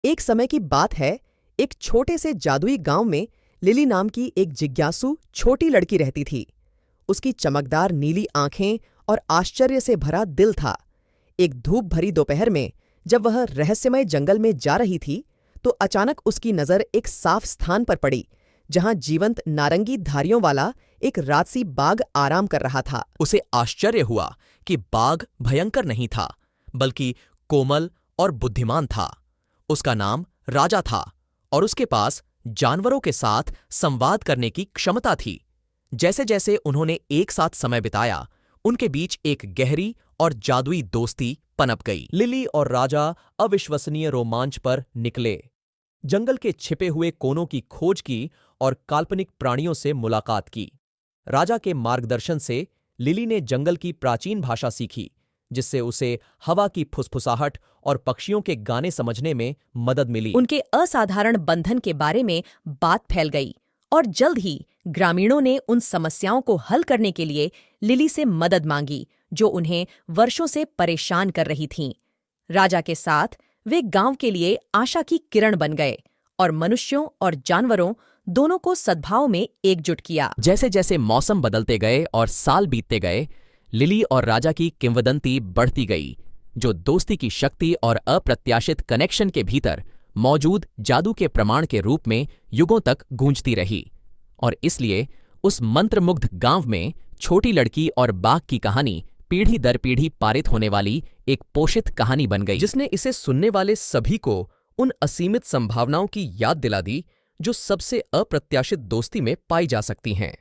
एक समय की बात है, एक छोटे से जादुई गांव में लिली नाम की एक जिज्ञासु छोटी लड़की रहती थी। उसकी चमकदार नीली आंखें और आश्चर्य से भरा दिल था। एक धूप भरी दोपहर में जब वह रहस्यमय जंगल में जा रही थी, तो अचानक उसकी नज़र एक साफ स्थान पर पड़ी, जहां जीवंत नारंगी धारियों वाला एक राजसी बाघ आराम कर रहा था। उसे आश्चर्य हुआ कि बाघ भयंकर नहीं था, बल्कि कोमल और बुद्धिमान था। उसका नाम राजा था और उसके पास जानवरों के साथ संवाद करने की क्षमता थी। जैसे जैसे उन्होंने एक साथ समय बिताया, उनके बीच एक गहरी और जादुई दोस्ती पनप गई। लिली और राजा अविश्वसनीय रोमांच पर निकले, जंगल के छिपे हुए कोनों की खोज की और काल्पनिक प्राणियों से मुलाकात की। राजा के मार्गदर्शन से लिली ने जंगल की प्राचीन भाषा सीखी, जिससे उसे हवा की फुसफुसाहट और पक्षियों के गाने समझने में मदद मिली। उनके असाधारण बंधन के बारे में बात फैल गई और जल्द ही ग्रामीणों ने उन समस्याओं को हल करने के लिए लिली से मदद मांगी, जो उन्हें वर्षों से परेशान कर रही थीं। राजा के साथ वे गांव के लिए आशा की किरण बन गए और मनुष्यों और जानवरों दोनों को सद्भाव में एकजुट किया। जैसे जैसे मौसम बदलते गए और साल बीतते गए, लिली और राजा की किंवदंती बढ़ती गई, जो दोस्ती की शक्ति और अप्रत्याशित कनेक्शन के भीतर मौजूद जादू के प्रमाण के रूप में युगों तक गूंजती रही। और इसलिए उस मंत्रमुग्ध गांव में छोटी लड़की और बाघ की कहानी पीढ़ी दर पीढ़ी पारित होने वाली एक पोषित कहानी बन गई, जिसने इसे सुनने वाले सभी को उन असीमित संभावनाओं की याद दिला दी जो सबसे अप्रत्याशित दोस्ती में पाई जा सकती हैं।